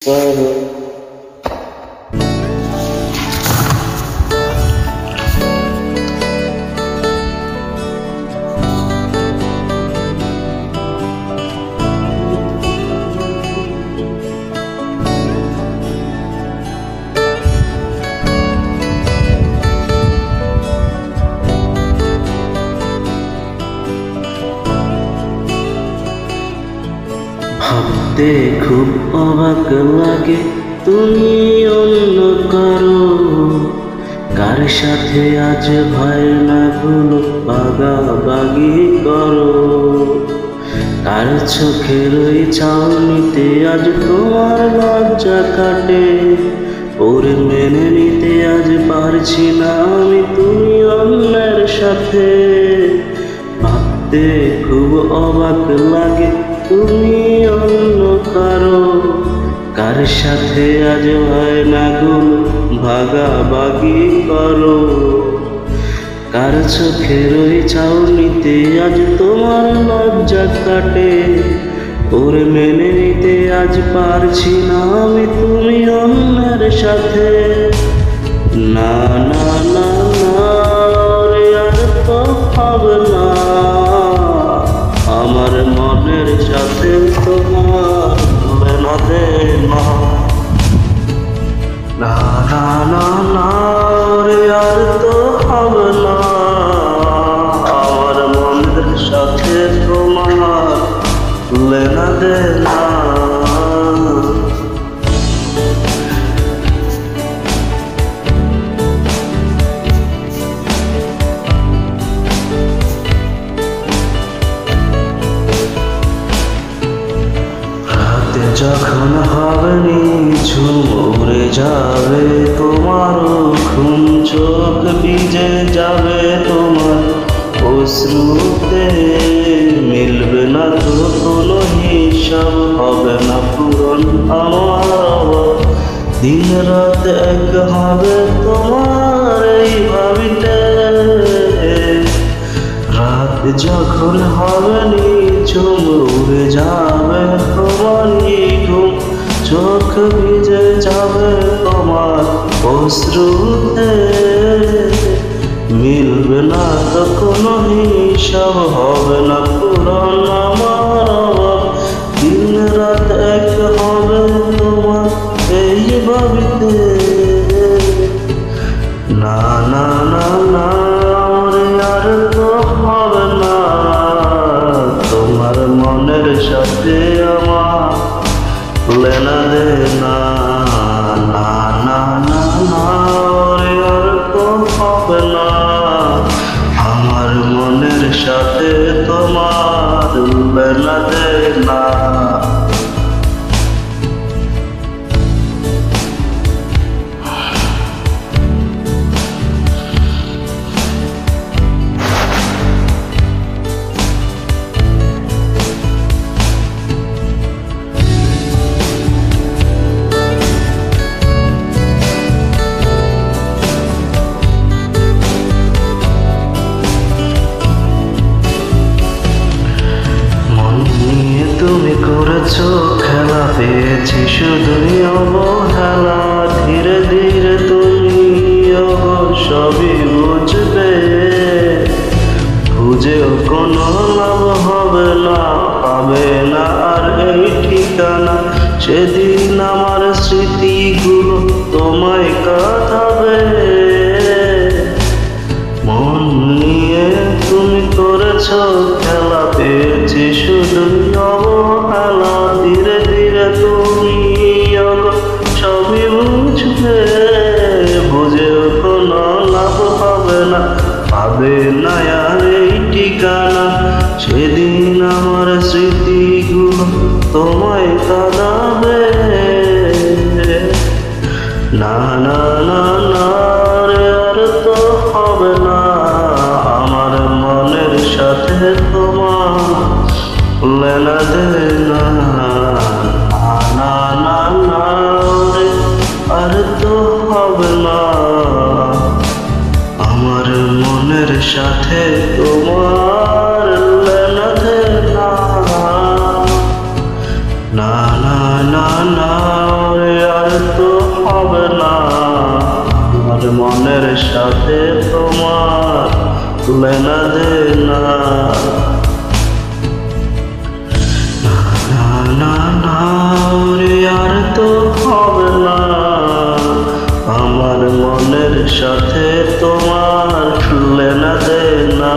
Claro. ভাবতে খুব অবাক লাগে তুমি অন্য কারো, কার সাথে আজ ভয় না ভুলো বাগাবাগি করো। কার চোখের ওই ছাউনিতে আজ তোমার লজ্জা কাটে, ওরে মেনে নিতে আজ পারছি না আমি তুমি অন্যের সাথে। ভাবতে খুব অবাক লাগে তুমি অন্য কারো, কার সাথে আজ হয় না গুলো ভাগাভাগি করো। কার চোখের ওই ছাউনিতে আজ তোমার লজ্জা কাটে, ওরে মেনে নিতে আজ পারছি না আমি তুমি অন্যের সাথে। না না না না রে আর তো হবে না, আমার মনের সাথে তোমার লেনা দেনা। না না না না রে আর তো হবে না, আমার মনের সাথে তোমার লেনা দেনা। যখন হবে নিঝুম উড়ে যাবে তোমারও ঘুম, চোখ ভিজে যাবে তোমার অশ্রুতে, মিলবে না তো কোনো হিসাব, হবে না পূরণ আমার। দিন রাত এক হবে তোমার এই ভাবিতে, রাত যখন হবে নিঝুম উড়ে যাবে তোমার ঘুম, চোখ ভিজে যাবে তোমার অশ্রুতে, মিলবে না তো কোনো হিসাব, হবে না পূরণ আমার। দিন রাত এক হবে তোমার এই ভাবিতে। না না না না আর তো হবে না, তোমার মনের সাথে আমার লেনা দেনা। না না না না আর তো হবে না, আমার মনের সাথে তোমার লেনা দেনা। তুমি করেছো খেলা, পেয়েছি শুধুই অবহেলা, ধীরে ধীরে তুমি সবই বুঝবে, বুঝেও কোনো লাভ হবে না, পাবে না আর এই ঠিকানা। সেদিন আমার স্মৃতিগুলো তোমায় কাঁদাবে, মন নিয়ে তুমি করেছো খেলা, পেয়েছি শুধুই অবহেলা, ধীরে ধীরে তুমি সবই বুঝবে, বুঝেও কোনো লাভ হবে না, পাবে না আর এই ঠিকানা। সেদিন আমার স্মৃতিগুলো তোমায় কাঁদাবে। না না না না রে আর তো হবে না, আমার মনের সাথে তোমার লেনা দেনা। না না না রে আর তো হবে না, আমার মনের সাথে তোমার লেনা দেনা। না না না না সাথে তোমার লেনা দেনা। না না না রে আর তো হবে না, আমার মনের সাথে তোমার লেনা দেনা।